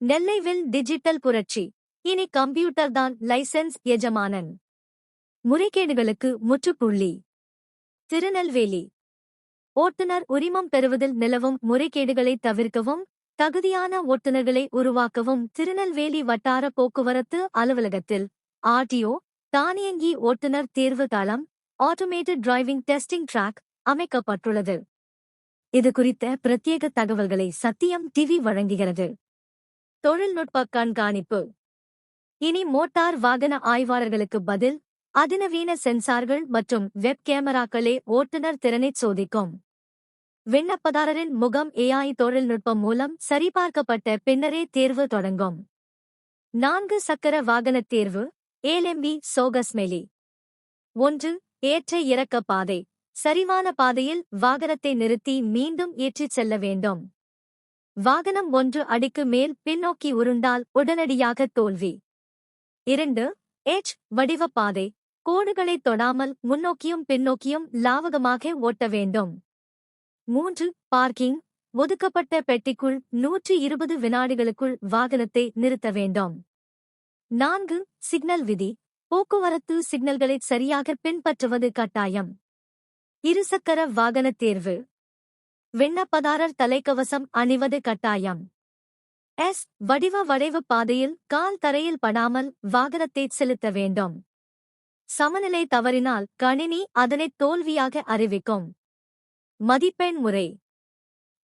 நெல்லைவில் digital புரட்சி. இனி computer தான் லைசென்ஸ் எஜமானன். முறைகேடுகளுக்கு முற்றுப்புள்ளி. திருநெல்வேலி. ஓட்டுநர் உரிமம் பெறுவதில் நிலவும் முறைகேடுகளை தவிர்க்கவும் தகுதியான ஓட்டுநர்களை உருவாக்கவும் திருநெல்வேலி வட்டார போக்குவரத்து அலுவலகத்தில் ஆர்டிஓ தானியங்கி ஓட்டுநர் தேர்வு தளம் ஆட்டோமேட்டட் டிரைவிங் டெஸ்டிங் ட்ராக் அமைக்கப்பட்டுள்ளது. இது குறித்த பிரத்யேக தகவல்களை சத்தியம் டிவி வழங்குகிறது. தொழில்நுட்ப கண்காணிப்பு. இனி மோட்டார் வாகன ஆய்வாளர்களுக்கு பதில் அதிநவீன சென்சார்கள் மற்றும் வெப் கேமராக்களே ஓட்டுநர் திறனை சோதிக்கும். விண்ணப்பதாரரின் முகம் AI தொழில்நுட்பம் மூலம் சரிபார்க்கப்பட்ட பின்னரே தேர்வு தொடங்கும். 4 சக்கர வாகன தேர்வு. ஏஎல்எம்பி சோகஸ்மெலி. 1. ஏற்ற இறக்க பாதை. சரிவான பாதையில் வாகனத்தை நிறுத்தி மீண்டும் ஏற்றிச் செல்ல வேண்டும். வாகனம் 1 அடிக்கு மேல் பின்னோக்கி உருண்டால் உடனடியாக தோல்வி. 2. H வடிவ பாதை. கோடுகளைத் தொடாமல் முன்னோக்கியும் பின்னோக்கியும் லாவகமாக ஓட்ட வேண்டும். 3. பார்க்கிங். ஒதுக்கப்பட்ட பெட்டிக்குள் 120 வினாடிகளுக்குள் வாகனத்தை நிறுத்த வேண்டும். 4. சிக்னல் விதி. போக்குவரத்து சிக்னல்களை சரியாக பின்பற்றுவது கட்டாயம். இருசக்கர வாகன தேர்வு. விண்ணப்பதாரர் தலைக்கவசம் அணிவது கட்டாயம். S வடிவ வளைவு பாதையில் கால் தரையில் படாமல் வாகனத்தை செலுத்த வேண்டும். சமநிலை தவறினால் கணினி அதனை தோல்வியாக அறிவிக்கும். மதிப்பெண் முறை.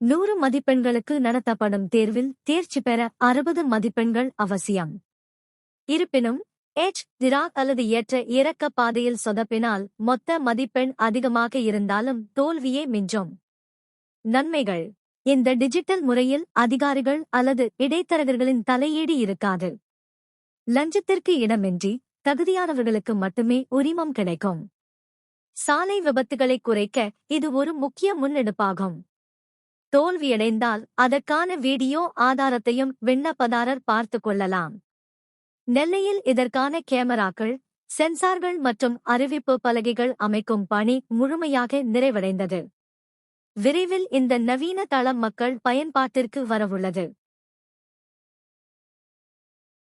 100 மதிப்பெண்களுக்கு நடத்தப்படும் தேர்வில் தேர்ச்சி பெற 60 மதிப்பெண்கள் அவசியம். இருப்பினும் H டிராக் அல்லது ஏற்ற இறக்க பாதையில் சொதப்பினால் மொத்த மதிப்பெண் அதிகமாக இருந்தாலும் தோல்வியே மிஞ்சும். நன்மைகள். இந்த டிஜிட்டல் முறையில் அதிகாரிகள் அல்லது இடைத்தரகர்களின் தலையீடு இருக்காது. லஞ்சத்திற்கு இடமின்றி தகுதியானவர்களுக்கு மட்டுமே உரிமம் கிடைக்கும். சாலை விபத்துகளை குறைக்க இது ஒரு முக்கிய முன்னெடுப்பாகும். தோல்வியடைந்தால் அதற்கான வீடியோ ஆதாரத்தையும் விண்ணப்பதாரர் பார்த்துக் கொள்ளலாம். நெல்லையில் இதற்கான கேமராக்கள், சென்சார்கள் மற்றும் அறிவிப்பு பலகைகள் அமைக்கும் பணி முழுமையாக நிறைவடைந்தது. விரைவில் இந்த நவீன தளம் மக்கள் பயன்பாட்டிற்கு வரவுள்ளது.